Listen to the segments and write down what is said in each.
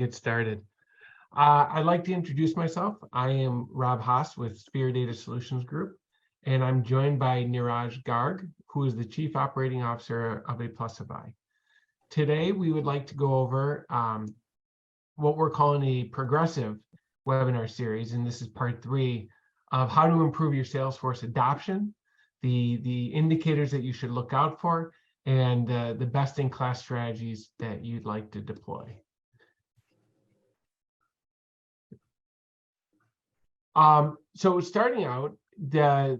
get started. I'd like to introduce myself. I am Rob Haas with Sphere Data Solutions Group, and I'm joined by Neeraj Garg, who is the Chief Operating Officer of Aplusify. Today, we would like to go over what we're calling a progressive webinar series, and this is part 3 of how to improve your Salesforce adoption, the indicators that you should look out for, and the best-in-class strategies that you'd like to deploy. So starting out,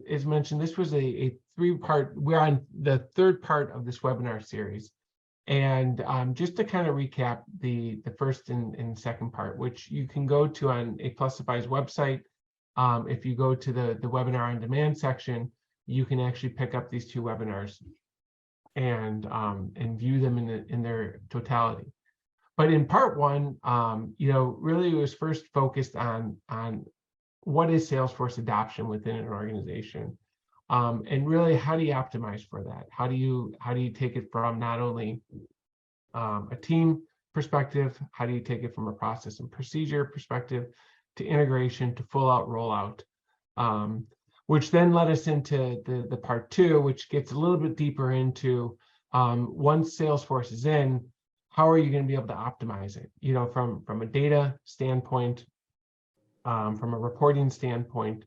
as mentioned, this was a 3-part, we're on the 3rd part of this webinar series. And just to kind of recap the first and 2nd part, which you can go to on Aplusify's website. If you go to the webinar on demand section, you can actually pick up these 2 webinars and view them in their totality. But in part 1, really it was first focused on what is Salesforce adoption within an organization, and really how do you optimize for that? How do you take it from not only a team perspective, how do you take it from a process and procedure perspective to integration to full out rollout, which then led us into the part 2, which gets a little bit deeper into once Salesforce is in, how are you going to be able to optimize it? From a data standpoint, from a reporting standpoint,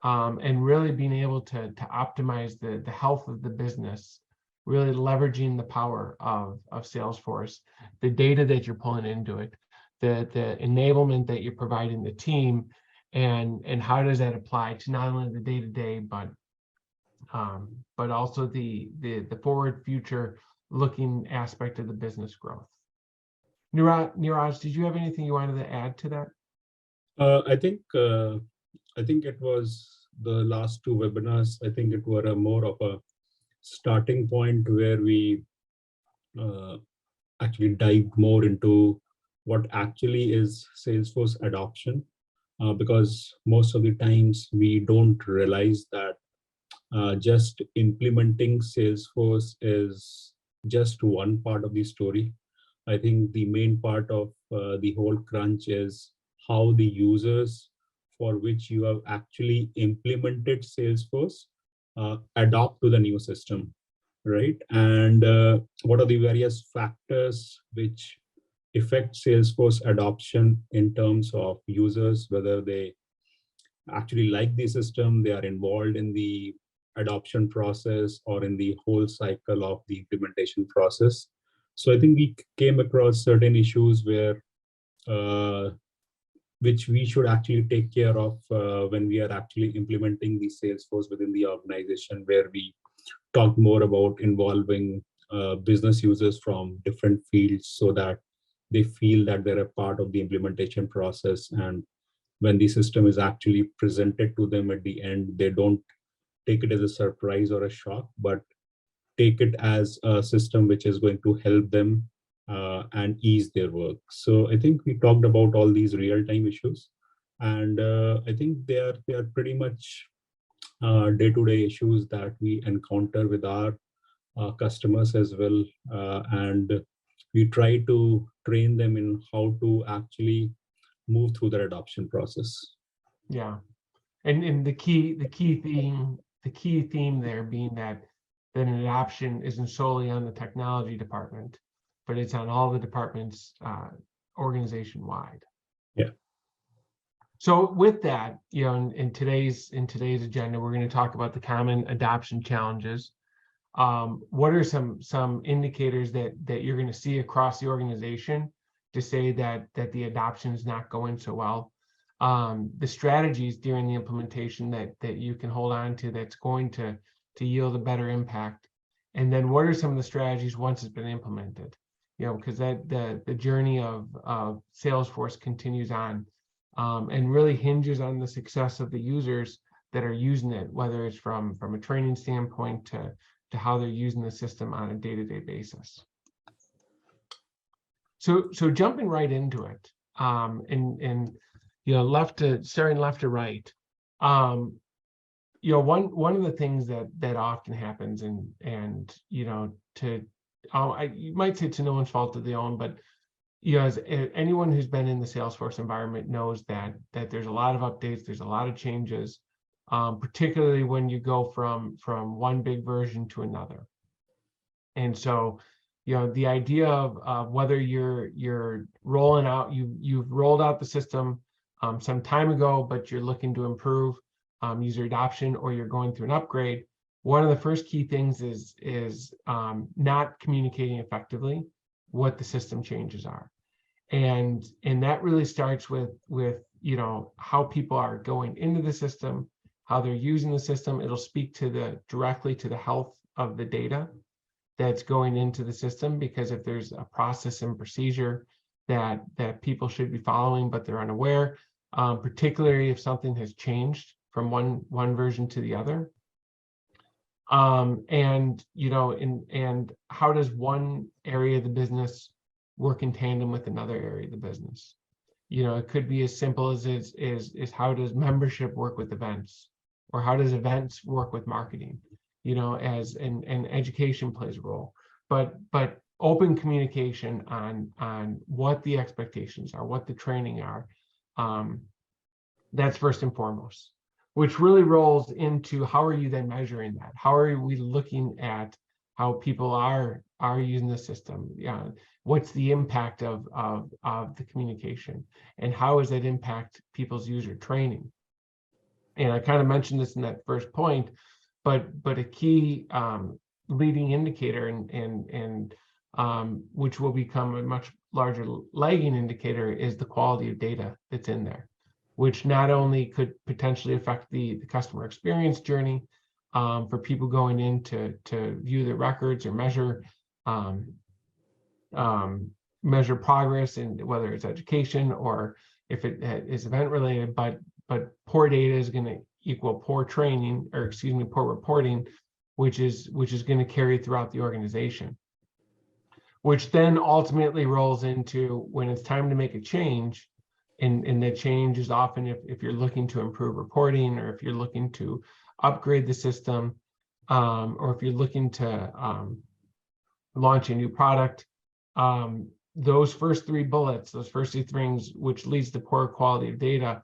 and really being able to optimize the health of the business, really leveraging the power of Salesforce, the data that you're pulling into it, the enablement that you're providing the team, and how does that apply to not only the day-to-day, but also the forward future looking aspect of the business growth. Neeraj, did you have anything you wanted to add to that? I think it was the last 2 webinars. I think it were more of a starting point where we actually dived more into what actually is Salesforce adoption, because most of the times we don't realize that just implementing Salesforce is just one part of the story. I think the main part of the whole crunch is how the users for which you have actually implemented Salesforce adopt to the new system, right? And what are the various factors which affect Salesforce adoption in terms of users, whether they actually like the system, they are involved in the adoption process or in the whole cycle of the implementation process. So I think we came across certain issues where which we should actually take care of when we are actually implementing the Salesforce within the organization, where we talked more about involving business users from different fields so that they feel that they're a part of the implementation process. And when the system is actually presented to them at the end, they don't take it as a surprise or a shock, but take it as a system which is going to help them and ease their work. So I think we talked about all these real-time issues, and I think they are pretty much day-to-day issues that we encounter with our customers as well, and we try to train them in how to actually move through their adoption process. Yeah, and the key theme there being that an adoption isn't solely on the technology department, but it's on all the departments organization-wide. Yeah. So with that, in today's agenda, we're going to talk about the common adoption challenges. What are some indicators that you're going to see across the organization to say that the adoption is not going so well? The strategies during the implementation that you can hold on to that's going to yield a better impact. And then what are some of the strategies once it's been implemented? Because the journey of Salesforce continues on and really hinges on the success of the users that are using it, whether it's from a training standpoint to how they're using the system on a day-to-day basis. So jumping right into it, and starting left to right. One of the things that often happens, you might say to no one's fault of their own, but anyone who's been in the Salesforce environment knows that there's a lot of updates, there's a lot of changes, particularly when you go from one big version to another. And so, the idea of whether you're rolling out, you've rolled out the system some time ago, but you're looking to improve user adoption, or you're going through an upgrade, one of the first key things is not communicating effectively what the system changes are. And that really starts with how people are going into the system, how they're using the system. It'll speak directly to the health of the data that's going into the system, because if there's a process and procedure that people should be following, but they're unaware, particularly if something has changed from one version to the other. And how does one area of the business work in tandem with another area of the business? It could be as simple as how does membership work with events, or how does events work with marketing? And education plays a role, but open communication on what the expectations are, what the training are. That's first and foremost, which really rolls into how are you then measuring that? How are we looking at how people are using the system? What's the impact of the communication, and how does that impact people's user training? And I kind of mentioned this in that first point, but a key leading indicator and which will become a much larger lagging indicator is the quality of data that's in there, which not only could potentially affect the customer experience journey for people going in to view their records or measure progress, and whether it's education or if it is event related, but poor data is going to equal poor training, or poor reporting, which is going to carry throughout the organization, which then ultimately rolls into when it's time to make a change. And that change is often if you're looking to improve reporting, or if you're looking to upgrade the system, or if you're looking to launch a new product. Those first three bullets, those first three things, which leads to poor quality of data,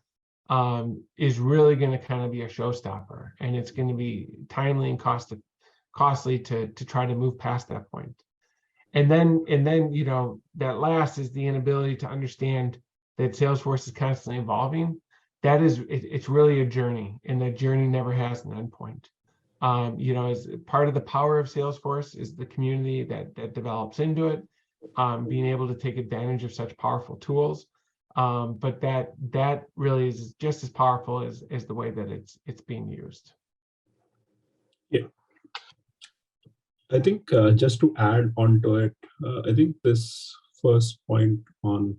is really going to kind of be a showstopper, and it's going to be timely and costly to try to move past that point. And then that last is the inability to understand that Salesforce is constantly evolving. It's really a journey, and that journey never has an endpoint. As part of the power of Salesforce is the community that develops into it, being able to take advantage of such powerful tools. But that really is just as powerful as the way that it's being used. Yeah, I think just to add on to it, I think this first point on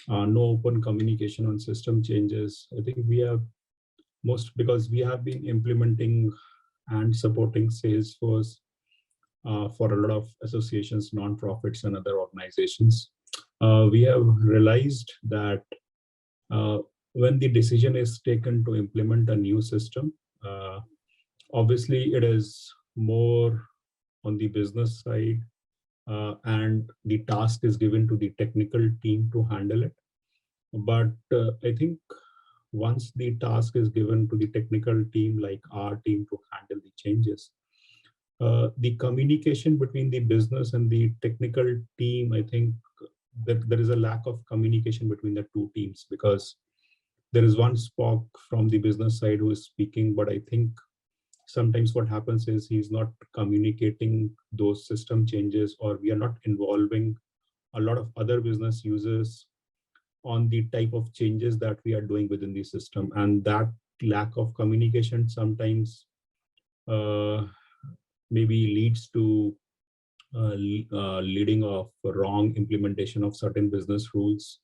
no open communication on system changes, I think we have because we have been implementing and supporting Salesforce for a lot of associations, nonprofits, and other organizations. We have realized that when the decision is taken to implement a new system, obviously it is more on the business side, and the task is given to the technical team to handle it. But I think once the task is given to the technical team, like our team, to handle the changes, the communication between the business and the technical team, I think that there is a lack of communication between the two teams, because there is one Spock from the business side who is speaking, but I think sometimes what happens is he's not communicating those system changes, or we are not involving a lot of other business users on the type of changes that we are doing within the system. And that lack of communication sometimes maybe leads to leading of wrong implementation of certain business rules,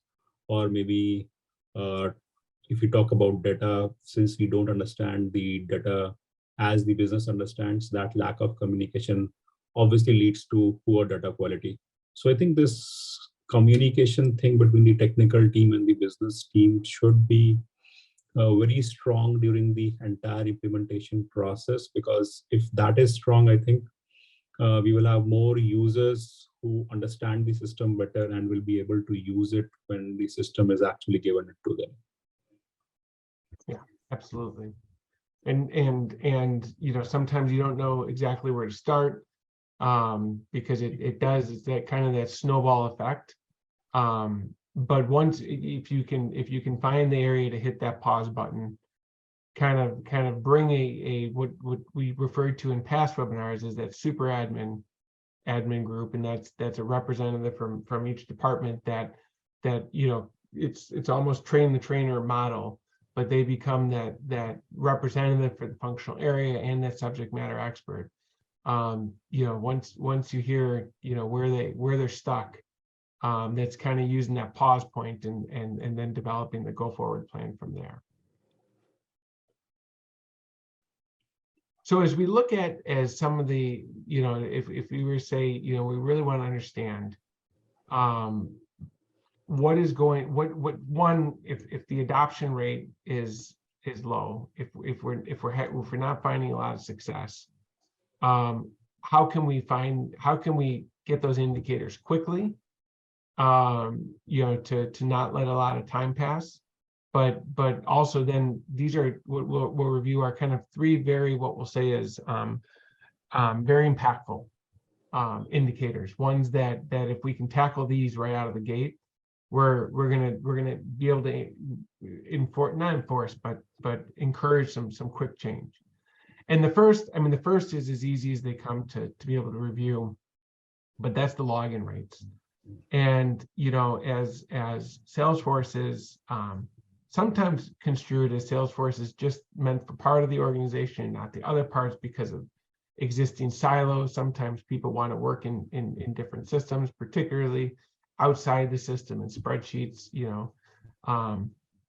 or maybe if we talk about data, since we don't understand the data as the business understands, that lack of communication obviously leads to poor data quality. So I think this communication thing between the technical team and the business team should be very strong during the entire implementation process, because if that is strong, I think we will have more users who understand the system better and will be able to use it when the system is actually given it to them. Yeah, absolutely. And sometimes you don't know exactly where to start, because it's that kind of that snowball effect. But once, if you can find the area to hit that pause button, kind of bring what we referred to in past webinars as that super admin group, and that's a representative from each department that it's almost train the trainer model, but they become that representative for the functional area and that subject matter expert. Once you hear where they're stuck, that's kind of using that pause point and then developing the go forward plan from there. So as we look at as some of the, if we were to say, we really want to understand what is going, one, if the adoption rate is low, if we're not finding a lot of success, how can we get those indicators quickly, to not let a lot of time pass, but also then these are we'll review our kind of three what we'll say is very impactful indicators, ones that if we can tackle these right out of the gate, we're gonna be able to not enforce, but encourage some quick change. And the first is as easy as they come to be able to review, but that's the login rates. And as Salesforce is sometimes construed as Salesforce is just meant for part of the organization, not the other parts, because of existing silos. Sometimes people want to work in different systems, particularly outside the system and spreadsheets.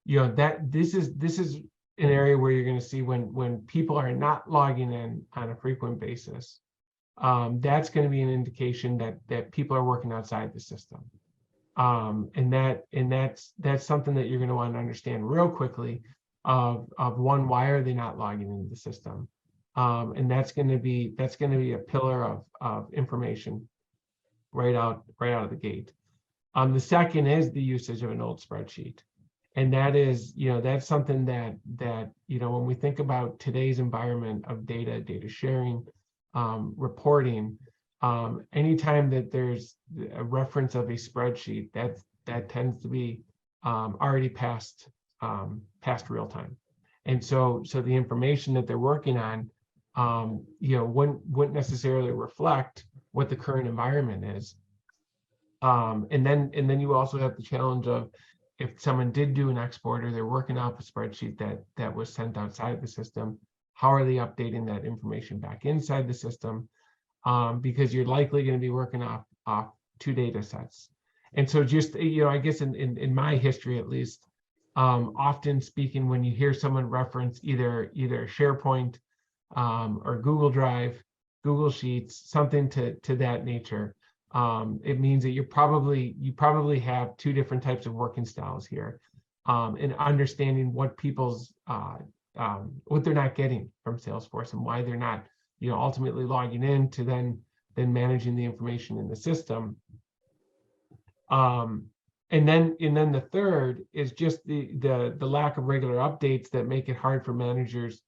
That this is an area where you're going to see when people are not logging in on a frequent basis. That's going to be an indication that people are working outside the system. And that's something that you're going to want to understand real quickly of one, why are they not logging into the system? And that's going to be a pillar of information right out of the gate. The second is the usage of an old spreadsheet. And that is, that's something that when we think about today's environment of data sharing, reporting, anytime that there's a reference of a spreadsheet, that tends to be already past real time. And so the information that they're working on, wouldn't necessarily reflect what the current environment is. And then you also have the challenge of, if someone did do an export or they're working off a spreadsheet that was sent outside the system, how are they updating that information back inside the system? Because you're likely going to be working off two data sets. And so just, I guess in my history, at least, often speaking, when you hear someone reference either SharePoint or Google Drive, Google Sheets, something to that nature, it means that you probably have two different types of working styles here, and understanding what people's what they're not getting from Salesforce and why they're not ultimately logging in to then managing the information in the system. And then the third is just the lack of regular updates that make it hard for managers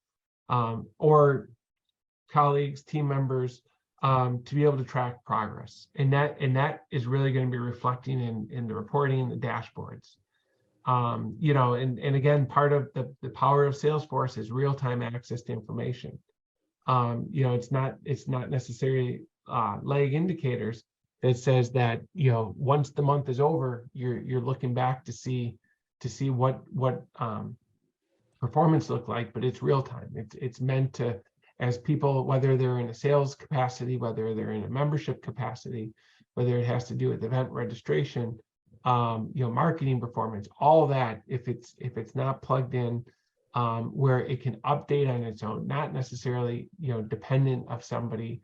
or colleagues, team members, to be able to track progress. And that is really going to be reflecting in the reporting and the dashboards. And again, part of the power of Salesforce is real-time access to information. It's not necessarily lag indicators that says that once the month is over, you're looking back to see what performance looked like, but it's real time. It's meant to, as people, whether they're in a sales capacity, whether they're in a membership capacity, whether it has to do with event registration, marketing performance, all that, if it's not plugged in, where it can update on its own, not necessarily dependent of somebody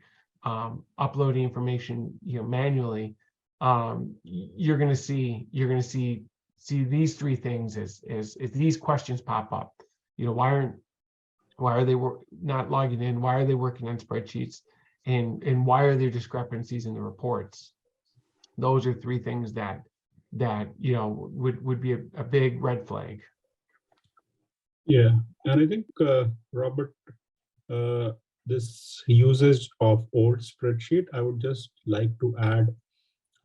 uploading information manually, you're going to see these three things as these questions pop up. Why are they not logging in? Why are they working on spreadsheets? and why are there discrepancies in the reports? Those are three things that would be a big red flag. Yeah, and I think Robert, this usage of old spreadsheet, I would just like to add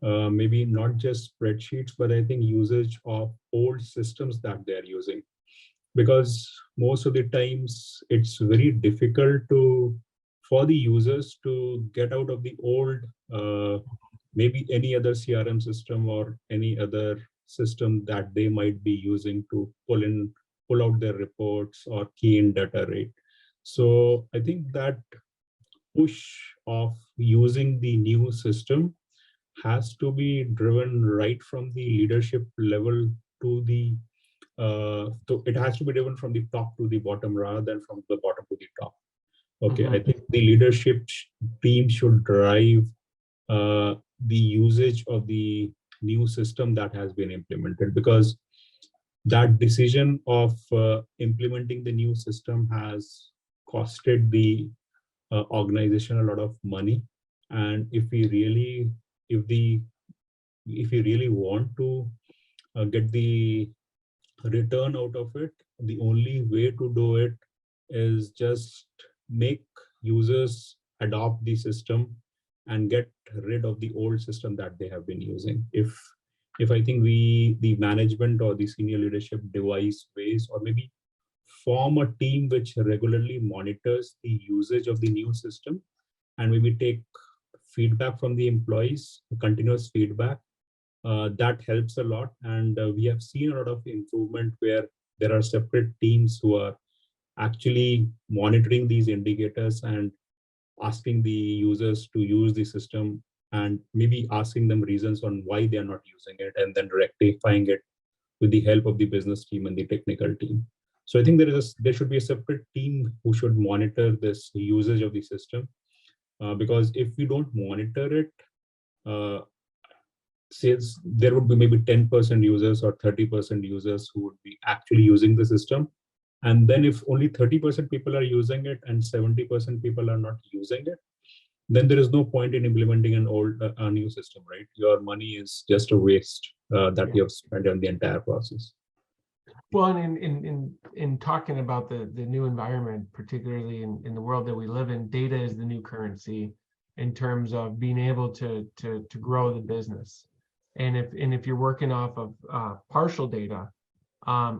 maybe not just spreadsheets, but I think usage of old systems that they're using, because most of the times it's very difficult for the users to get out of the old, maybe any other CRM system or any other system that they might be using to pull out their reports or key in data, right? So I think that push of using the new system has to be driven right from the leadership level to the so it has to be driven from the top to the bottom rather than from the bottom to the top. Okay, I think the leadership team should drive the usage of the new system that has been implemented, because that decision of implementing the new system has costed the organization a lot of money. And if we really want to get the return out of it, the only way to do it is just make users adopt the system and get rid of the old system that they have been using. If I think the management or the senior leadership devise ways, or maybe form a team which regularly monitors the usage of the new system, and maybe take feedback from the employees, continuous feedback, that helps a lot. And we have seen a lot of improvement where there are separate teams who are actually monitoring these indicators and asking the users to use the system, and maybe asking them reasons on why they are not using it, and then rectifying it with the help of the business team and the technical team. So I think there should be a separate team who should monitor this usage of the system, because if we don't monitor it, says there would be maybe 10% users or 30% users who would be actually using the system. And then if only 30% people are using it and 70% people are not using it, then there is no point in implementing a new system, right? Your money is just a waste that you have spent on the entire process. Well, and in talking about the new environment, particularly in the world that we live in, data is the new currency in terms of being able to grow the business. And if you're working off of partial data,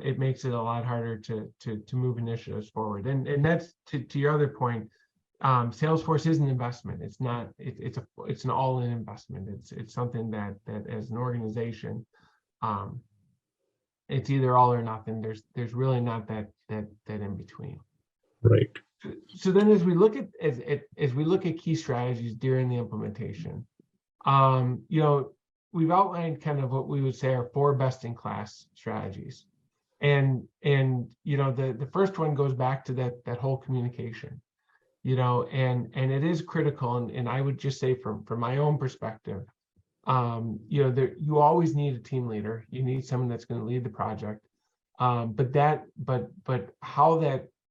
it makes it a lot harder to move initiatives forward. And that's to your other point. Salesforce is an investment. It's not. It's an all-in investment. It's something that as an organization, it's either all or nothing. There's really not that in between. Right. So then, as we look at key strategies during the implementation, we've outlined kind of what we would say are 4 best-in-class strategies, and the first one goes back to that whole communication, and it is critical, and I would just say from my own perspective, you always need a team leader. You need someone that's going to lead the project, but how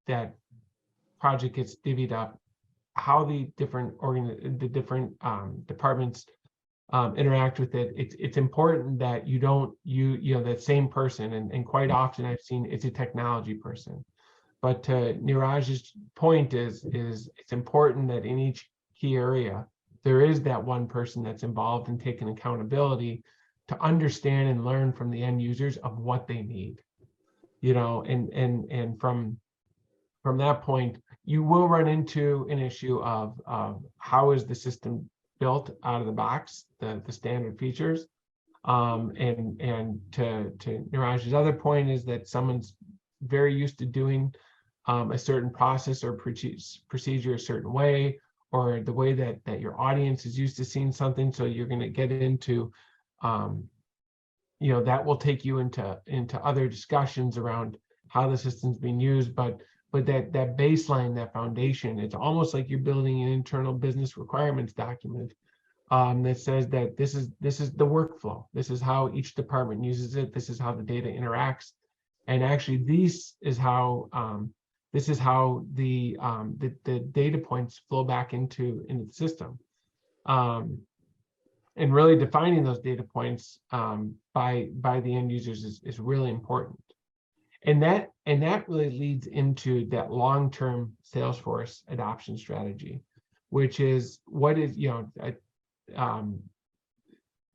that project gets divvied up, how the different departments interact with it. It's important that you don't that same person, and quite often I've seen it's a technology person. But to Neeraj's point is it's important that in each key area there is that one person that's involved in taking accountability to understand and learn from the end users of what they need. And from that point, you will run into an issue of how is the system built out of the box, the standard features. And to Neeraj's other point is that someone's very used to doing a certain process or procedure a certain way, or the way that your audience is used to seeing something. So you're going to get into, that will take you into other discussions around how the system's being used. But that baseline, that foundation, it's almost like you're building an internal business requirements document that says that this is the workflow. This is how each department uses it. This is how the data interacts. And actually, this is how This is how the data points flow back into the system. And really defining those data points by the end users is really important. And that really leads into that long-term Salesforce adoption strategy, which is what is,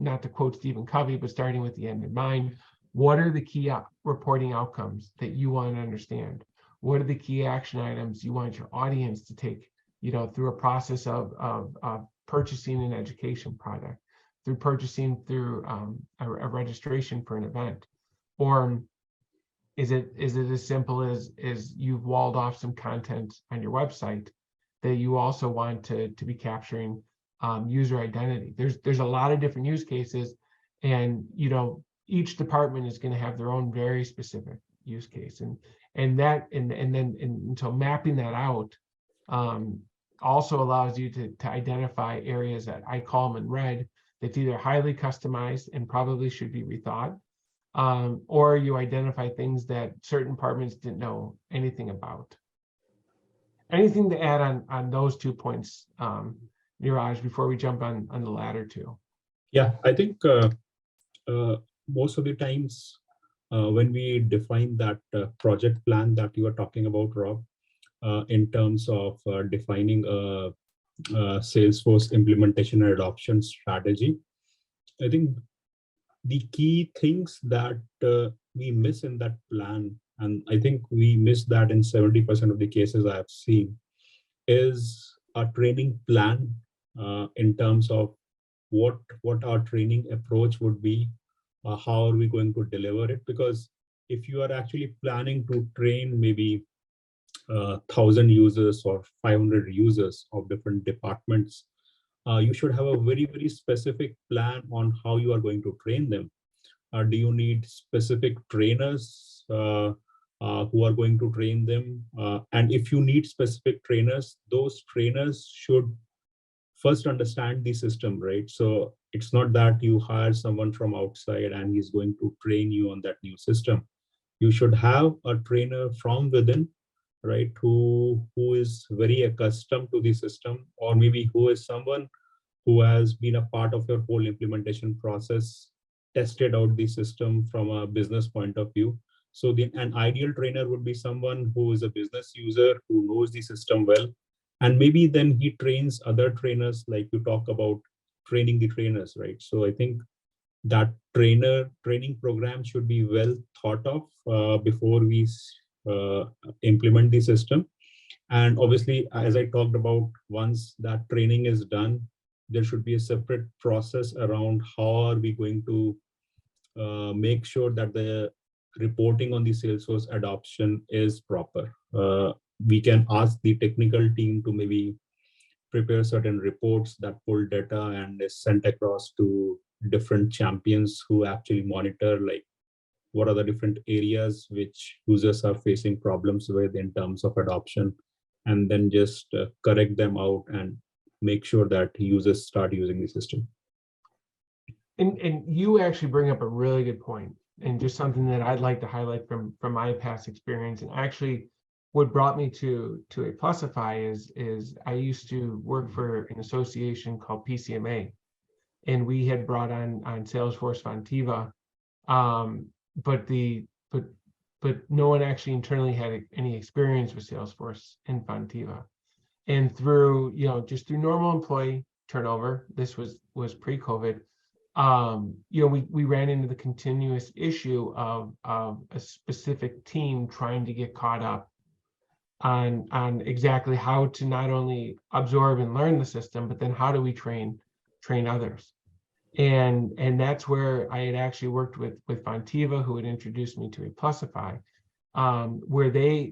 not to quote Stephen Covey, but starting with the end in mind, what are the key reporting outcomes that you want to understand? What are the key action items you want your audience to take, through a process of purchasing an education product, through purchasing through a registration for an event? Or is it as simple as you've walled off some content on your website that you also want to be capturing user identity? There's a lot of different use cases, and each department is going to have their own very specific use case, and so mapping that out also allows you to identify areas that I call them in red, that's either highly customized and probably should be rethought, or you identify things that certain departments didn't know anything about. Anything to add on those 2 points, Neeraj, before we jump on the latter two? Yeah, I think most of the times when we define that project plan that you are talking about, Rob, in terms of defining a Salesforce implementation and adoption strategy, I think the key things that we miss in that plan, and I think we miss that in 70% of the cases I have seen, is a training plan in terms of what our training approach would be, how are we going to deliver it? Because if you are actually planning to train maybe 1,000 users or 500 users of different departments, you should have a very, very specific plan on how you are going to train them. Do you need specific trainers who are going to train them? And if you need specific trainers, those trainers should first understand the system, right? So it's not that you hire someone from outside and he's going to train you on that new system. You should have a trainer from within, right, who is very accustomed to the system, or maybe who is someone who has been a part of your whole implementation process, tested out the system from a business point of view. So an ideal trainer would be someone who is a business user, who knows the system well, and maybe then he trains other trainers, like you talk about training the trainers, right? So I think that training program should be well thought of before we implement the system. And obviously, as I talked about, once that training is done, there should be a separate process around how are we going to make sure that the reporting on the Salesforce adoption is proper. We can ask the technical team to maybe prepare certain reports that pull data and is sent across to different champions who actually monitor, like, what are the different areas which users are facing problems with in terms of adoption, and then just correct them out and make sure that users start using the system. And you actually bring up a really good point, and just something that I'd like to highlight from my past experience. And actually, what brought me to Aplusify is I used to work for an association called PCMA, and we had brought on Salesforce Fantiva, but no one actually internally had any experience with Salesforce and Fantiva. And through just through normal employee turnover, this was pre-COVID, we ran into the continuous issue of a specific team trying to get caught up on exactly how to not only absorb and learn the system, but then how do we train others. And that's where I had actually worked with Fantiva, who had introduced me to Aplusify, where they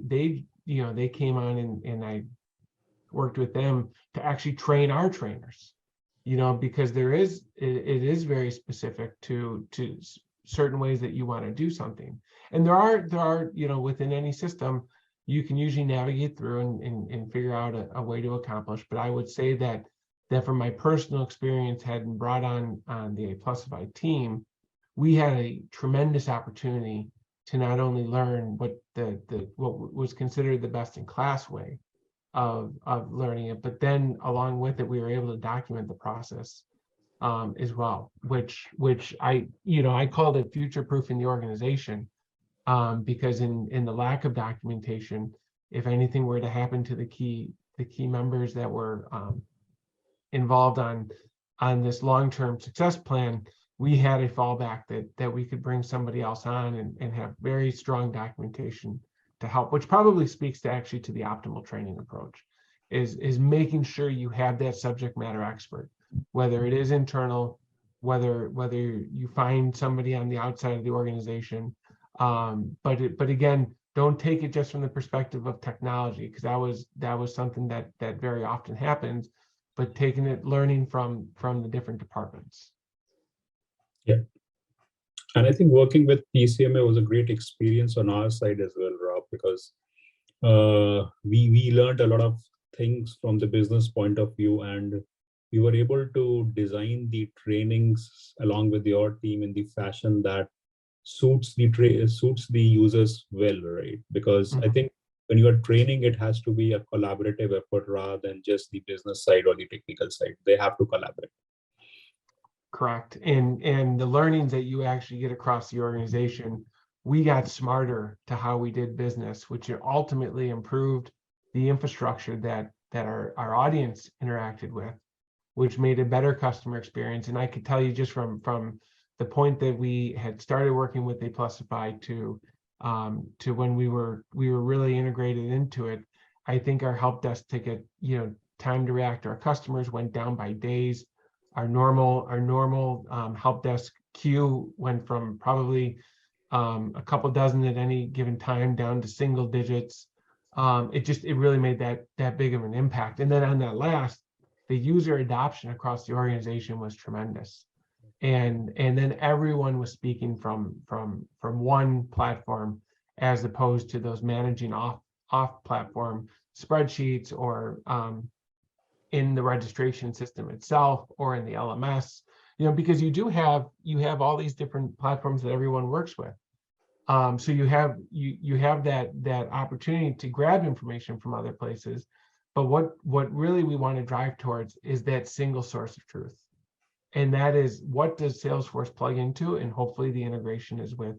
came on and I worked with them to actually train our trainers, because it is very specific to certain ways that you want to do something. And there are within any system, you can usually navigate through and figure out a way to accomplish. But I would say that from my personal experience, having brought on the Aplusify team, we had a tremendous opportunity to not only learn what what was considered the best in class way of learning it, but then along with it, we were able to document the process as well, which I called it future proofing the organization, because in the lack of documentation, if anything were to happen to the key members that were involved on this long-term success plan, we had a fallback that we could bring somebody else on and have very strong documentation to help, which probably speaks to actually to the optimal training approach, is making sure you have that subject matter expert, whether it is internal, whether you find somebody on the outside of the organization. But again, don't take it just from the perspective of technology, because that was something that very often happens, but taking it, learning from the different departments. Yeah. And I think working with PCMA was a great experience on our side as well, Rob, because we learned a lot of things from the business point of view, and we were able to design the trainings along with your team in the fashion that suits the users well, right? Because I think when you are training, it has to be a collaborative effort rather than just the business side or the technical side. They have to collaborate. Correct. And the learnings that you actually get across the organization, we got smarter to how we did business, which ultimately improved the infrastructure that our audience interacted with, which made a better customer experience. And I could tell you just from the point that we had started working with Aplusify to when we were really integrated into it, I think our help desk ticket, time to react to our customers went down by days. Our normal help desk queue went from probably a couple dozen at any given time down to single digits. It really made that big of an impact. And then on that last, the user adoption across the organization was tremendous. And then everyone was speaking from one platform, as opposed to those managing off platform spreadsheets, or in the registration system itself, or in the LMS, because you have all these different platforms that everyone works with. So you have that opportunity to grab information from other places, but what really we want to drive towards is that single source of truth, and that is, what does Salesforce plug into? And hopefully the integration is with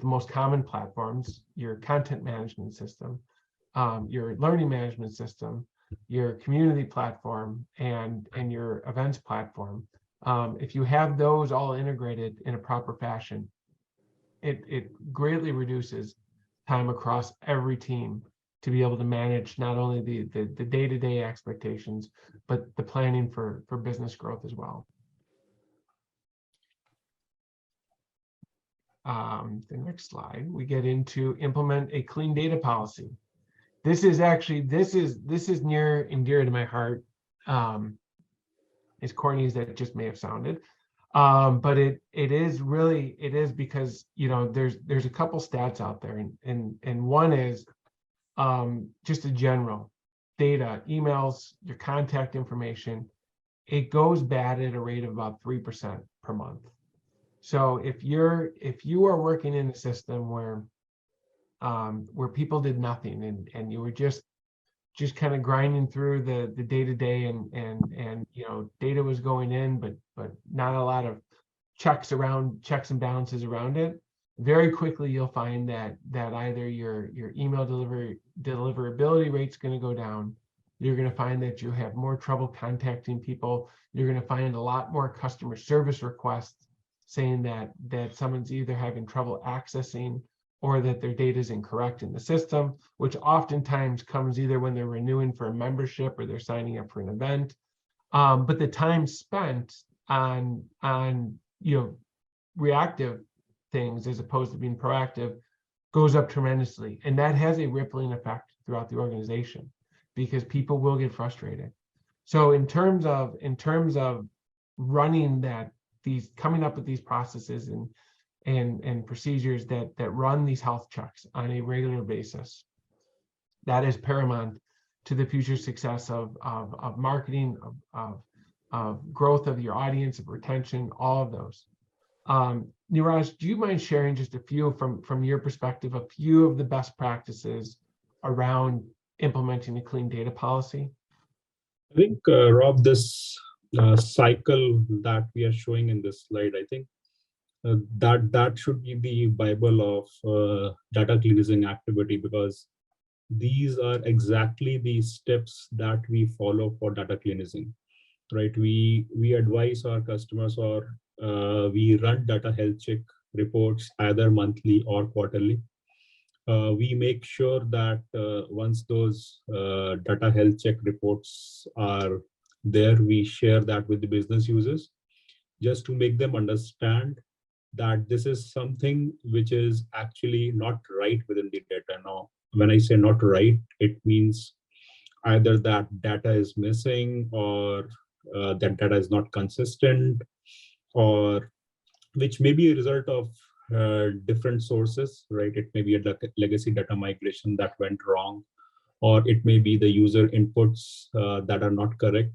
the most common platforms: your content management system, your learning management system, your community platform, and your events platform. If you have those all integrated in a proper fashion, it greatly reduces time across every team to be able to manage not only the day-to-day expectations, but the planning for business growth as well. The next slide, we get into implement a clean data policy. This is near and dear to my heart, as corny as that just may have sounded. But it is because there's a couple stats out there, and one is just a general data, emails, your contact information, it goes bad at a rate of about 3% per month. So if you are working in a system where people did nothing, and you were just kind of grinding through the day-to-day, and data was going in, but not a lot of checks and balances around it, very quickly you'll find that either your email deliverability rate's going to go down. You're going to find that you have more trouble contacting people. You're going to find a lot more customer service requests saying that someone's either having trouble accessing, or that their data is incorrect in the system, which oftentimes comes either when they're renewing for a membership or they're signing up for an event. But the time spent on reactive things as opposed to being proactive goes up tremendously, and that has a rippling effect throughout the organization, because people will get frustrated. So in terms of running coming up with these processes and procedures that run these health checks on a regular basis, that is paramount to the future success of marketing, of growth of your audience, of retention, all of those. Neeraj, do you mind sharing just a few from your perspective, a few of the best practices around implementing a clean data policy? I think, Rob, this cycle that we are showing in this slide, I think that should be the Bible of data cleansing activity, because these are exactly the steps that we follow for data cleansing, right? We advise our customers, or we run data health check reports either monthly or quarterly. We make sure that once those data health check reports are there, we share that with the business users, just to make them understand that this is something which is actually not right within the data. Now, when I say not right, it means either that data is missing, or that data is not consistent, or which may be a result of different sources, right? It may be a legacy data migration that went wrong, or it may be the user inputs that are not correct.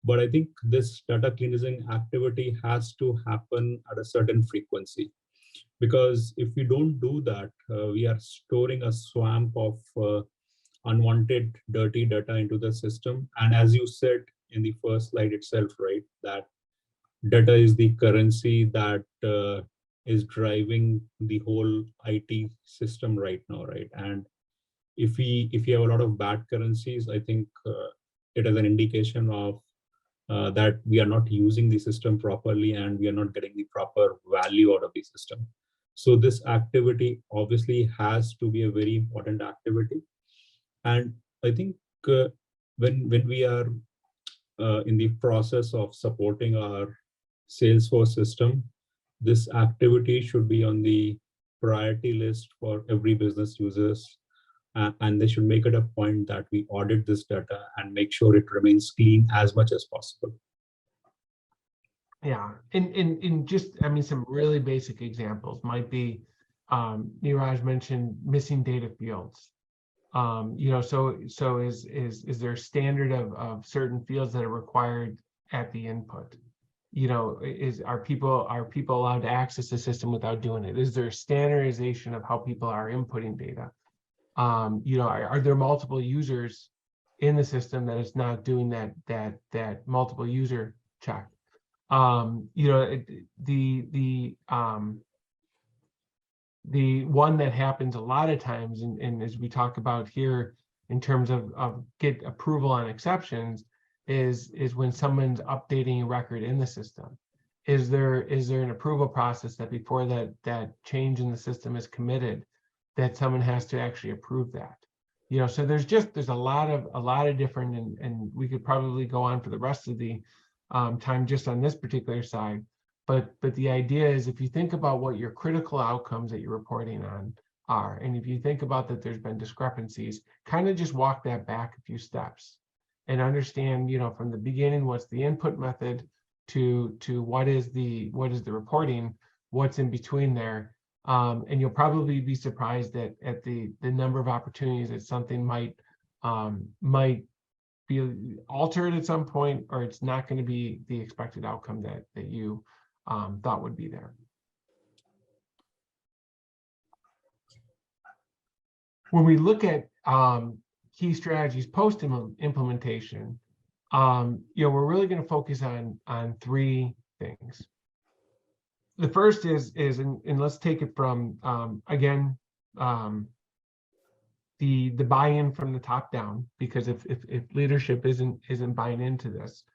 But I think this data cleansing activity has to happen at a certain frequency, because if we don't do that, we are storing a swamp of unwanted dirty data into the system. And as you said in the first slide itself, right, that data is the currency that is driving the whole IT system right now, right? And if we have a lot of bad currencies, I think it is an indication of that we are not using the system properly, and we are not getting the proper value out of the system. So this activity obviously has to be a very important activity. And I think when we are in the process of supporting our Salesforce system, this activity should be on the priority list for every business users, and they should make it a point that we audit this data and make sure it remains clean as much as possible. Yeah, in just, I mean, some really basic examples might be, Neeraj mentioned missing data fields. You know, so is there a standard of certain fields that are required at the input? You know, are people allowed to access the system without doing it? Is there standardization of how people are inputting data? You know, are there multiple users in the system that is not doing that multiple user check? You know, the one that happens a lot of times, and as we talk about here in terms of get approval on exceptions, is when someone's updating a record in the system. Is there an approval process that before that change in the system is committed, that someone has to actually approve that? You know, so there's a lot of different, and we could probably go on for the rest of the time just on this particular side. But the idea is, if you think about what your critical outcomes that you're reporting on are, and if you think about that there's been discrepancies, kind of just walk that back a few steps and understand, you know, from the beginning, what's the input method to what is the reporting, what's in between there. And you'll probably be surprised at the number of opportunities that something might be altered at some point, or it's not going to be the expected outcome that you thought would be there. When we look at key strategies post implementation, you know, we're really going to focus on three things. The first is and let's take it from again, the buy-in from the top down, because if leadership isn't buying into this,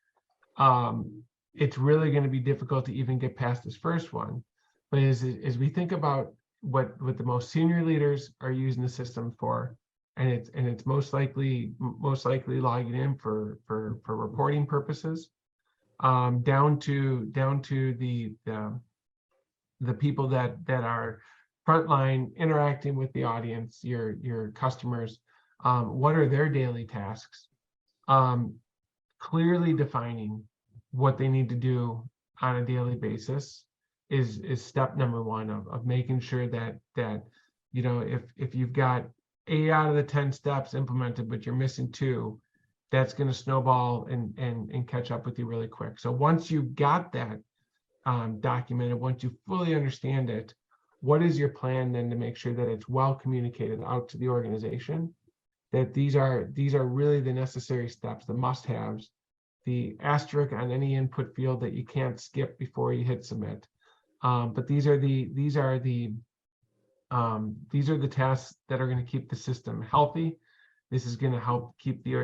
it's really going to be difficult to even get past this first one. But as we think about what the most senior leaders are using the system for, and it's most likely logging in for reporting purposes, down to the people that are frontline interacting with the audience, your customers, what are their daily tasks? Clearly defining what they need to do on a daily basis is step number one of making sure that you know, if you've got 8 out of the 10 steps implemented, but you're missing 2, that's going to snowball and catch up with you really quick. So once you've got that documented, once you fully understand it, what is your plan then to make sure that it's well communicated out to the organization, that these are really the necessary steps, the must-haves, the asterisk on any input field that you can't skip before you hit submit. But these are the tasks that are going to keep the system healthy. This is going to help keep the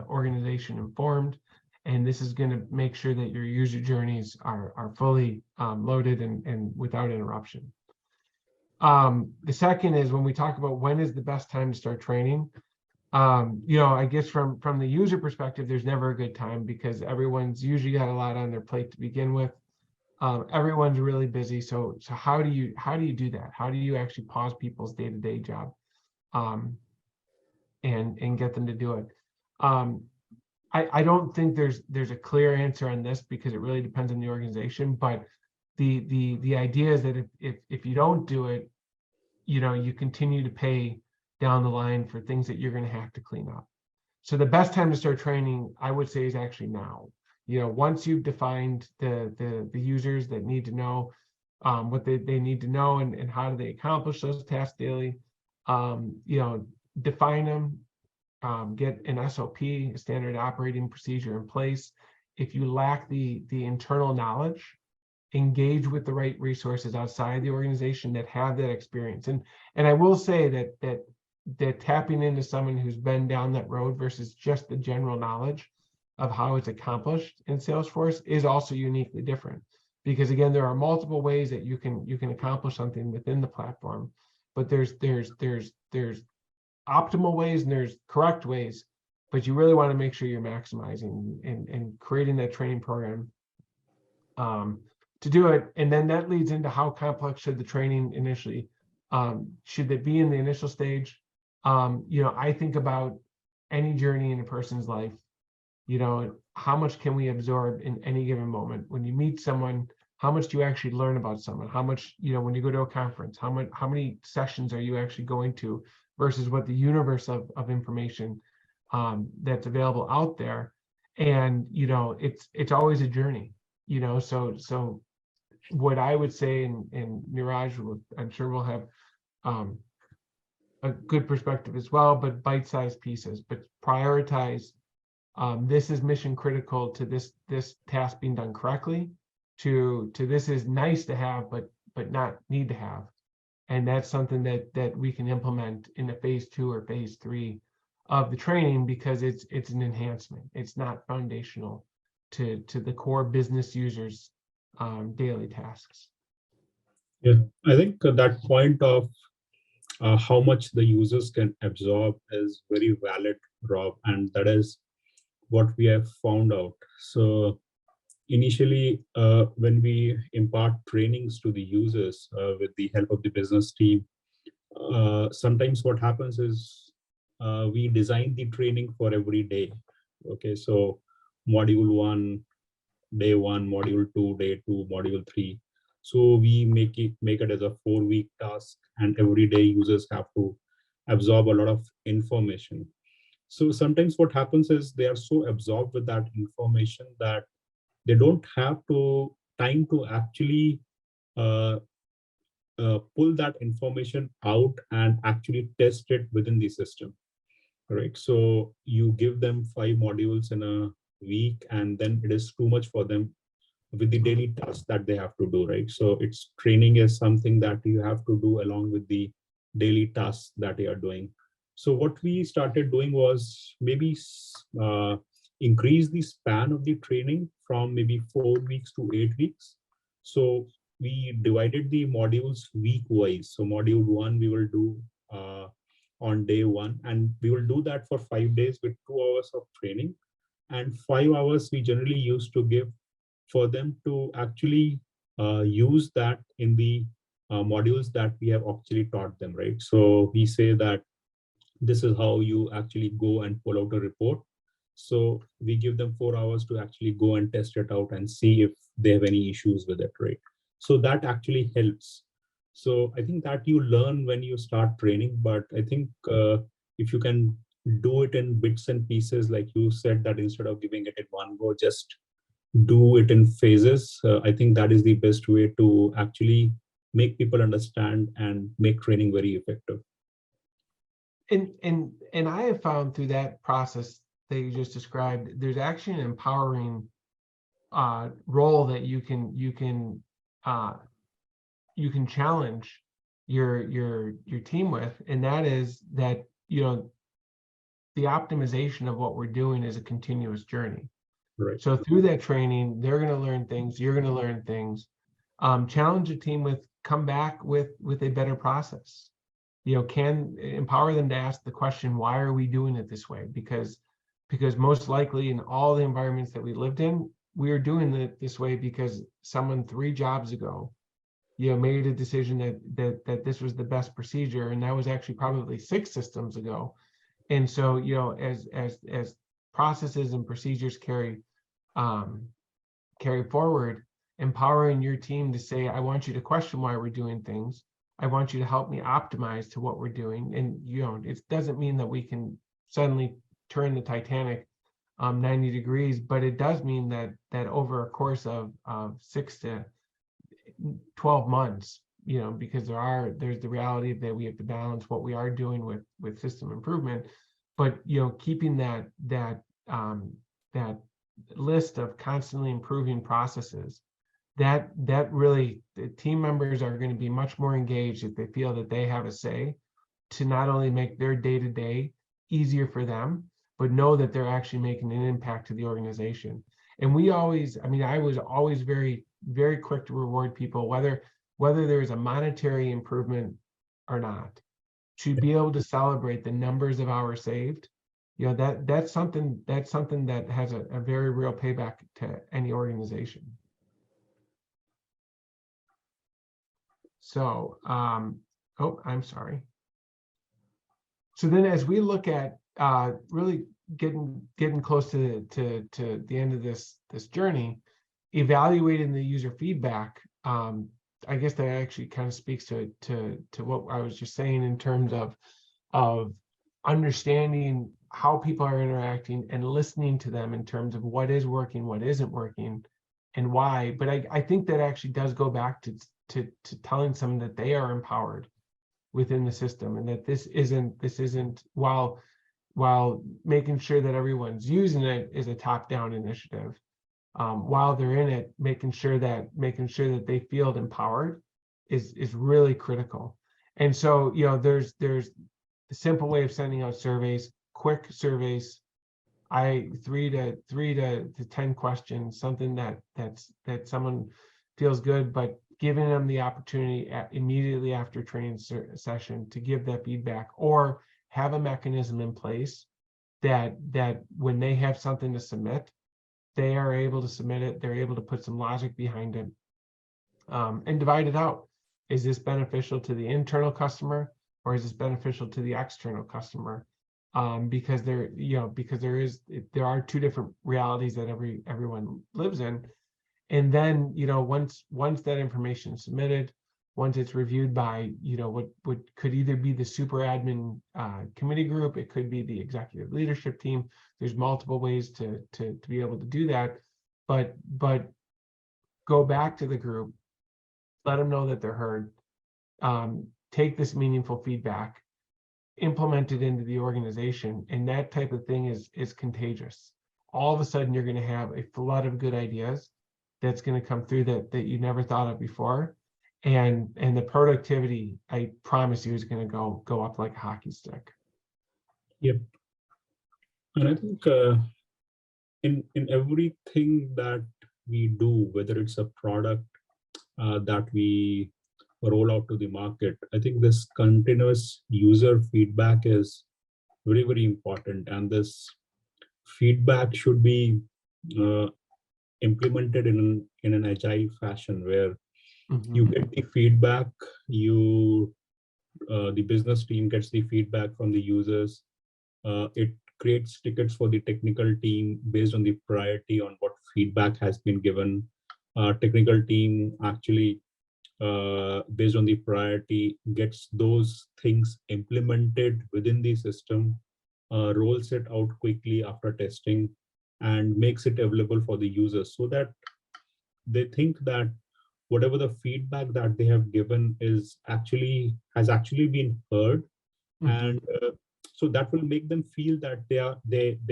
organization informed, and this is going to make sure that your user journeys are fully loaded and without interruption. The second is when we talk about when is the best time to start training. I guess from the user perspective, there's never a good time because everyone's usually got a lot on their plate to begin with. Everyone's really busy. So how do you do that? How do you actually pause people's day-to-day job and get them to do it? I don't think there's a clear answer on this because it really depends on the organization. But the idea is that if you don't do it, you continue to pay down the line for things that you're going to have to clean up. So the best time to start training, I would say, is actually now. Once you've defined the users that need to know what they need to know and how do they accomplish those tasks daily, define them, get an SOP, a standard operating procedure in place. If you lack the internal knowledge, engage with the right resources outside the organization that have that experience. And I will say that tapping into someone who's been down that road versus just the general knowledge of how it's accomplished in Salesforce is also uniquely different. Because again, there are multiple ways that you can accomplish something within the platform, but there's optimal ways and there's correct ways, but you really want to make sure you're maximizing and creating that training program to do it. And then that leads into how complex should the training initially, should it be in the initial stage? I think about any journey in a person's life, how much can we absorb in any given moment? When you meet someone, how much do you actually learn about someone? How much, when you go to a conference, how many sessions are you actually going to versus what the universe of information that's available out there? And, it's always a journey, so what I would say, and Neeraj, I'm sure we'll have a good perspective as well, but bite-sized pieces, but prioritize. This is mission critical to this task being done correctly, to this is nice to have, but not need to have. And that's something that we can implement in the phase 2 or phase 3 of the training, because it's an enhancement. It's not foundational to the core business users' daily tasks. Yeah, I think that point of how much the users can absorb is very valid, Rob, and that is what we have found out. So initially, when we impart trainings to the users with the help of the business team, sometimes what happens is we design the training for every day. Okay, so module 1, day 1, module 2, day 2, module 3. So we make it as a 4-week task, and every day users have to absorb a lot of information. So sometimes what happens is they are so absorbed with that information that they don't have time to actually pull that information out and actually test it within the system, right? So you give them 5 modules in a week, and then it is too much for them with the daily tasks that they have to do, right? So it's training is something that you have to do along with the daily tasks that you are doing. So what we started doing was maybe increase the span of the training from maybe 4 weeks to 8 weeks. So we divided the modules week-wise. So module 1 we will do on day 1, and we will do that for 5 days with 2 hours of training, and 5 hours we generally used to give for them to actually use that in the modules that we have actually taught them, right? So we say that this is how you actually go and pull out a report. So we give them 4 hours to actually go and test it out and see if they have any issues with it, right? So that actually helps. So I think that you learn when you start training, but I think if you can do it in bits and pieces, like you said, that instead of giving it in one go, just do it in phases. I think that is the best way to actually make people understand and make training very effective. And I have found through that process that you just described, there's actually an empowering role that you can challenge your team with, and that is that, you know, the optimization of what we're doing is a continuous journey. Right. So through that training, they're going to learn things, you're going to learn things. Challenge a team with, come back with a better process. You know, can empower them to ask the question, why are we doing it this way? Because most likely in all the environments that we lived in, we are doing it this way because someone 3 jobs ago, you know, made a decision that this was the best procedure, and that was actually probably 6 systems ago. And so, you know, as processes and procedures carry forward, empowering your team to say, I want you to question why we're doing things. I want you to help me optimize to what we're doing. And, you know, it doesn't mean that we can suddenly turn the Titanic 90 degrees, but it does mean that over a course of 6 to 12 months, you know, because there's the reality that we have to balance what we are doing with system improvement, but, you know, keeping that list of constantly improving processes, that really, the team members are going to be much more engaged if they feel that they have a say to not only make their day-to-day easier for them, but know that they're actually making an impact to the organization. And I was always very, very quick to reward people, whether there's a monetary improvement or not, to be able to celebrate the numbers of hours saved. You know, that's something that has a very real payback to any organization. So, oh, I'm sorry. So then, as we look at really getting close to the end of this journey, evaluating the user feedback, I guess that actually kind of speaks to what I was just saying in terms of understanding how people are interacting and listening to them in terms of what is working, what isn't working, and why. But I think that actually does go back to telling someone that they are empowered within the system, and that this isn't while making sure that everyone's using it is a top-down initiative. While they're in it, making sure that they feel empowered is really critical. And so, you know, there's a simple way of sending out surveys, quick surveys. 3 to 10 questions, something that someone feels good, but giving them the opportunity immediately after training session to give that feedback, or have a mechanism in place that when they have something to submit, they are able to submit it. They're able to put some logic behind it, and divide it out. Is this beneficial to the internal customer, or is this beneficial to the external customer? Because there are 2 different realities that everyone lives in. And then, you know, once that information is submitted, once it's reviewed by, you know, what could either be the super admin committee group, it could be the executive leadership team. There's multiple ways to be able to do that, but go back to the group, let them know that they're heard, take this meaningful feedback, implement it into the organization, and that type of thing is contagious. All of a sudden, you're going to have a flood of good ideas that's going to come through that you never thought of before, and the productivity, I promise you, is going to go up like a hockey stick. Yep. And I think in everything that we do, whether it's a product that we roll out to the market, I think this continuous user feedback is very, very important. And this feedback should be implemented in an agile fashion, where you get the feedback, the business team gets the feedback from the users. It creates tickets for the technical team based on the priority on what feedback has been given. Technical team actually, based on the priority, gets those things implemented within the system, rolls it out quickly after testing, and makes it available for the users so that they think that whatever the feedback that they have given has actually been heard. Mhm. And so that will make them feel that they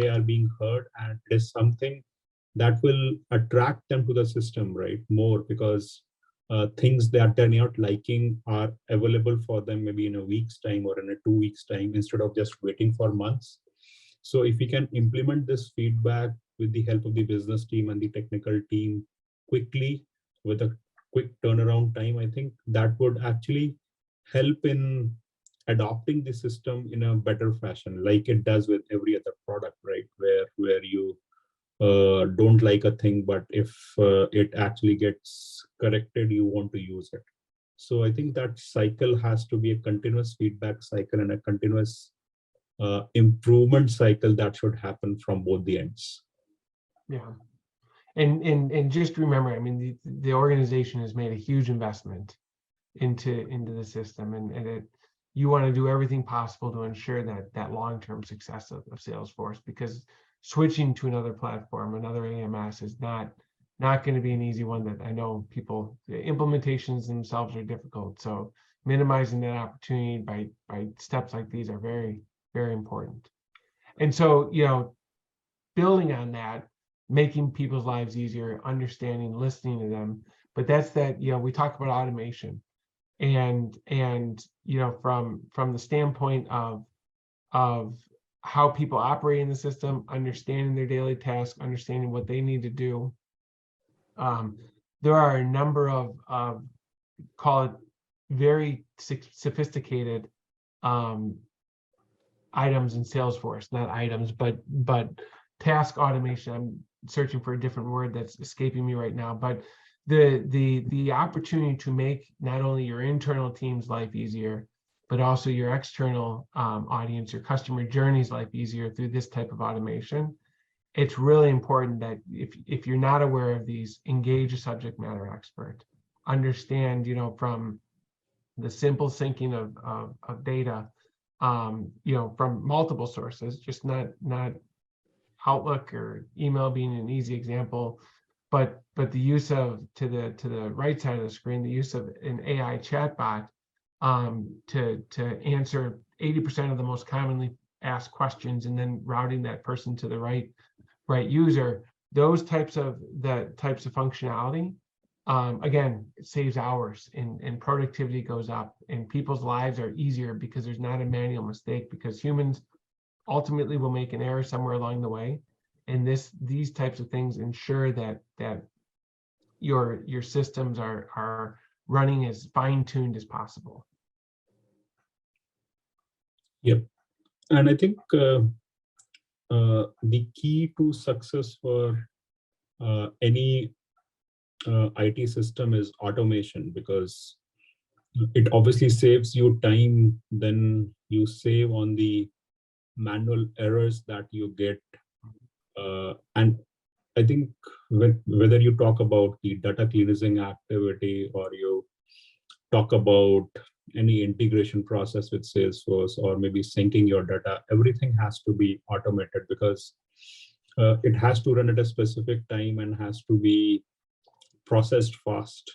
are being heard, and it is something that will attract them to the system, right, more, because things that they're not liking are available for them maybe in a week's time or in a 2 weeks time instead of just waiting for months. So if we can implement this feedback with the help of the business team and the technical team quickly with a quick turnaround time, I think that would actually help in adopting the system in a better fashion, like it does with every other product, right? Where you don't like a thing, but if it actually gets corrected, you want to use it. So I think that cycle has to be a continuous feedback cycle and a continuous improvement cycle that should happen from both the ends. Yeah. And just remember, I mean, the organization has made a huge investment into the system, and you want to do everything possible to ensure that long-term success of Salesforce, because switching to another platform, another AMS, is not going to be an easy one. That I know the implementations themselves are difficult. So minimizing that opportunity by steps like these are very, very important. And so, building on that, making people's lives easier, understanding, listening to them. But we talk about automation, and from the standpoint of how people operate in the system, understanding their daily tasks, understanding what they need to do. There are a number of call it very sophisticated items in Salesforce, not items, but task automation. I'm searching for a different word that's escaping me right now, but the opportunity to make not only your internal team's life easier, but also your external audience, your customer journey's life easier through this type of automation. It's really important that if you're not aware of these, engage a subject matter expert. Understand, from the simple syncing of data, from multiple sources, just not Outlook or email being an easy example, but the use of, to the right side of the screen, the use of an AI chatbot to answer 80% of the most commonly asked questions, and then routing that person to the right user. Those types of functionality, again, it saves hours, and productivity goes up, and people's lives are easier because there's not a manual mistake, because humans ultimately will make an error somewhere along the way. And these types of things ensure that your systems are running as fine-tuned as possible. Yep. And I think the key to success for any IT system is automation, because it obviously saves you time. Then you save on the manual errors that you get. And I think whether you talk about the data cleansing activity, or you talk about any integration process with Salesforce, or maybe syncing your data, everything has to be automated, because it has to run at a specific time and has to be processed fast.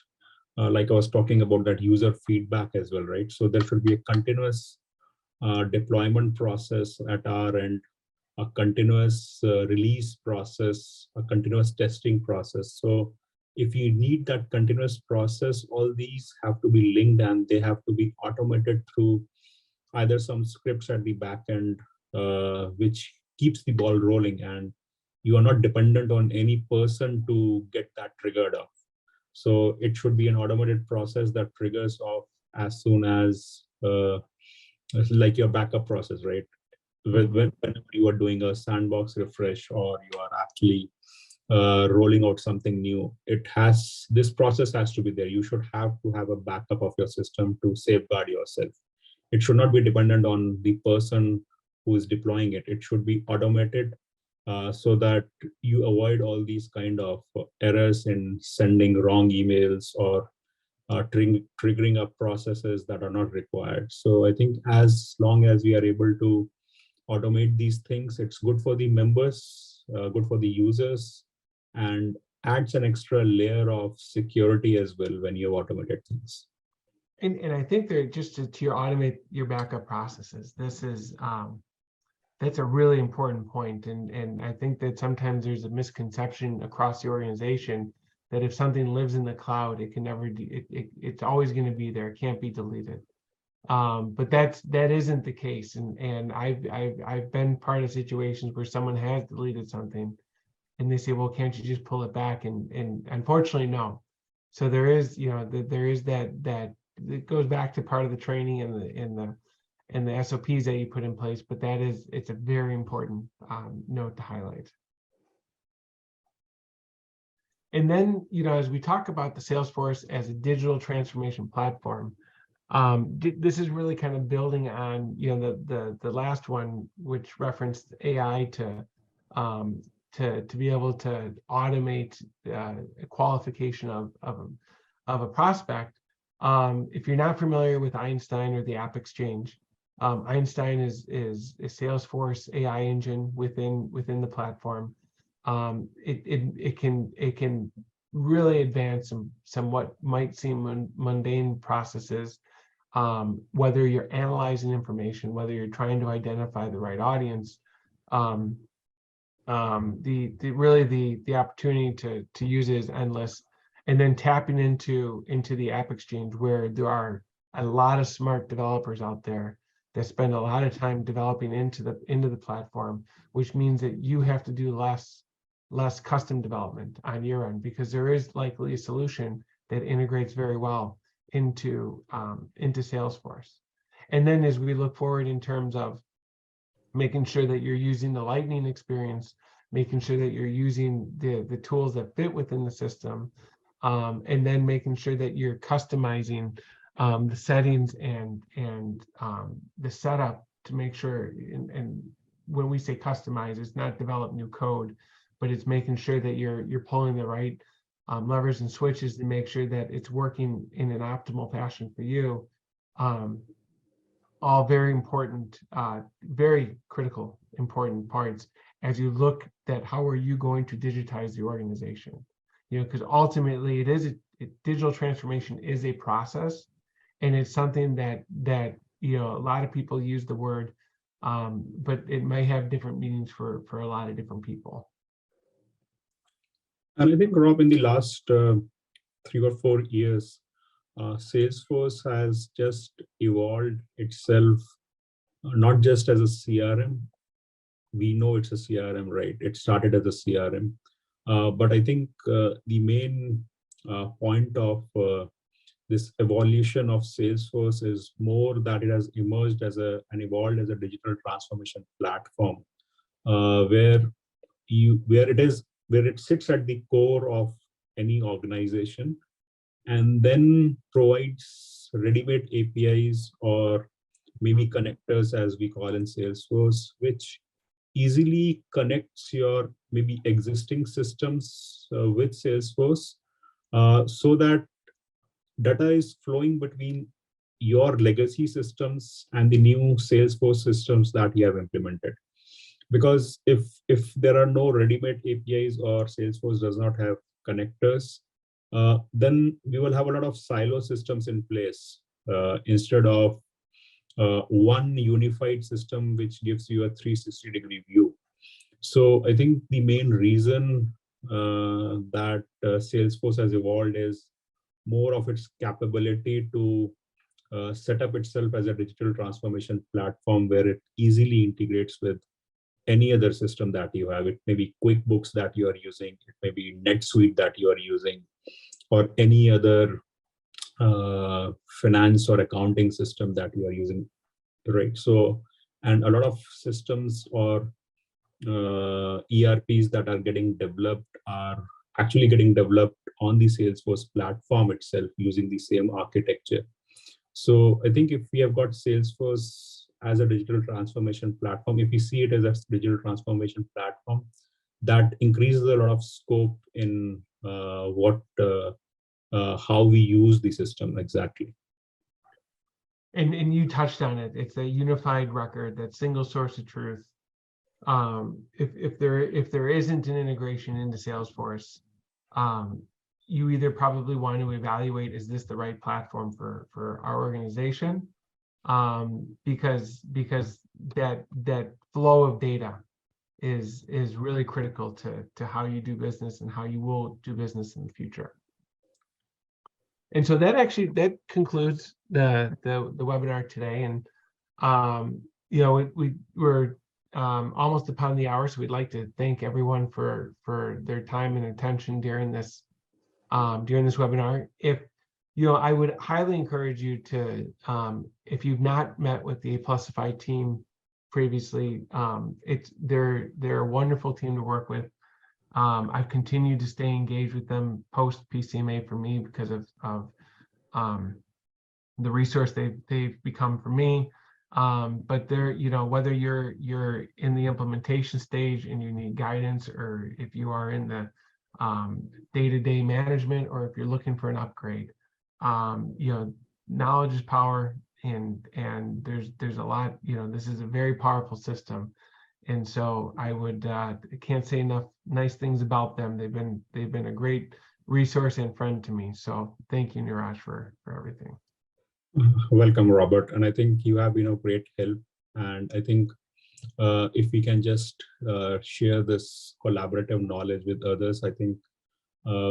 Like I was talking about that user feedback as well, right? So there should be a continuous deployment process at our end, a continuous release process, a continuous testing process. So if you need that continuous process, all these have to be linked, and they have to be automated through either some scripts at the back end, which keeps the ball rolling, and you are not dependent on any person to get that triggered off. So it should be an automated process that triggers off as soon as like your backup process, right? Whenever you are doing a sandbox refresh, or you are actually rolling out something new, this process has to be there. You should have to have a backup of your system to safeguard yourself. It should not be dependent on the person who is deploying it. It should be automated, so that you avoid all these kind of errors in sending wrong emails, or triggering up processes that are not required. So I think as long as we are able to automate these things, it's good for the members, good for the users, and adds an extra layer of security as well when you've automated things. And I think that just to automate your backup processes, this is that's a really important point. And I think that sometimes there's a misconception across the organization that if something lives in the cloud, it can never it's always going to be there. It can't be deleted. But that isn't the case. And I've been part of situations where someone has deleted something, and they say, well, can't you just pull it back? And unfortunately, no. So there is, there is that it goes back to part of the training and the SOPs that you put in place. But it's a very important note to highlight. And then, as we talk about the Salesforce as a digital transformation platform, this is really kind of building on, the last one, which referenced AI to be able to automate a qualification of a prospect. If you're not familiar with Einstein or the App Exchange, Einstein is a Salesforce AI engine within the platform. It can really advance some what might seem mundane processes, whether you're analyzing information, whether you're trying to identify the right audience. The opportunity to use it is endless. And then tapping into the App Exchange, where there are a lot of smart developers out there that spend a lot of time developing into the platform, which means that you have to do less custom development on your end, because there is likely a solution that integrates very well into Salesforce. And then as we look forward in terms of making sure that you're using the Lightning experience, making sure that you're using the tools that fit within the system, and then making sure that you're customizing the settings and the setup to make sure, and when we say customize, it's not develop new code, but it's making sure that you're pulling the right levers and switches to make sure that it's working in an optimal fashion for you. All very important, very critical, important parts as you look at how are you going to digitize the organization. Because ultimately digital transformation is a process, and it's something that a lot of people use the word, but it may have different meanings for a lot of different people. And I think, Rob, in the last 3 or 4 years, Salesforce has just evolved itself, not just as a CRM. We know it's a CRM, right? It started as a CRM. But I think the main point of this evolution of Salesforce is more that it has emerged and evolved as a digital transformation platform, where it sits at the core of any organization, and then provides ready-made APIs, or maybe connectors, as we call in Salesforce, which easily connects your maybe existing systems with Salesforce, so that data is flowing between your legacy systems and the new Salesforce systems that you have implemented. Because if there are no ready-made APIs, or Salesforce does not have connectors, then we will have a lot of silo systems in place, instead of one unified system which gives you a 360-degree view. So I think the main reason that Salesforce has evolved is more of its capability to set up itself as a digital transformation platform, where it easily integrates with any other system that you have. It may be QuickBooks that you are using, it may be NetSuite that you are using, or any other finance or accounting system that you are using, right? So, and a lot of systems or ERPs that are getting developed are actually getting developed on the Salesforce platform itself, using the same architecture. So I think if we have got Salesforce as a digital transformation platform, if we see it as a digital transformation platform, that increases a lot of scope in how we use the system exactly. And you touched on it. It's a unified record, that single source of truth. if there isn't an integration into Salesforce, you either probably want to evaluate, is this the right platform for our organization? Because that flow of data is really critical to how you do business and how you will do business in the future. And so that concludes the webinar today. And we're almost upon the hour, so we'd like to thank everyone for their time and attention during this webinar. If I would highly encourage you to, if you've not met with the Aplusify team previously, they're a wonderful team to work with. I've continued to stay engaged with them post PCMA for me because of the resource they've become for me. But they're, whether you're in the implementation stage and you need guidance, or if you are in the day-to-day management, or if you're looking for an upgrade, knowledge is power, and there's a lot. This is a very powerful system, and so I can't say enough nice things about them. They've been a great resource and friend to me. So thank you, Neeraj, for everything. Welcome, Robert. And I think you have been a great help. And I think if we can just share this collaborative knowledge with others, I think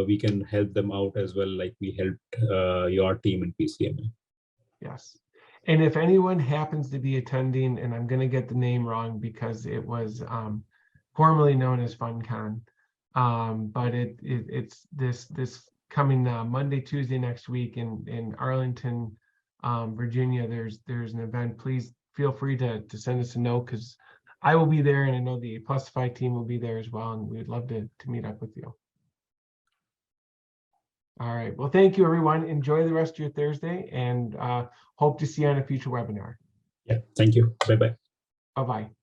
we can help them out as well, like we helped your team in PCMA. Yes. And if anyone happens to be attending, and I'm going to get the name wrong because it was formerly known as FunCon, but it's this coming Monday, Tuesday next week in Arlington, Virginia. There's an event. Please feel free to send us a note, because I will be there, and I know the Aplusify team will be there as well, and we'd love to meet up with you. All right. Well, thank you, everyone. Enjoy the rest of your Thursday, and hope to see you on a future webinar. Yeah. Thank you. Bye-bye. Bye-bye.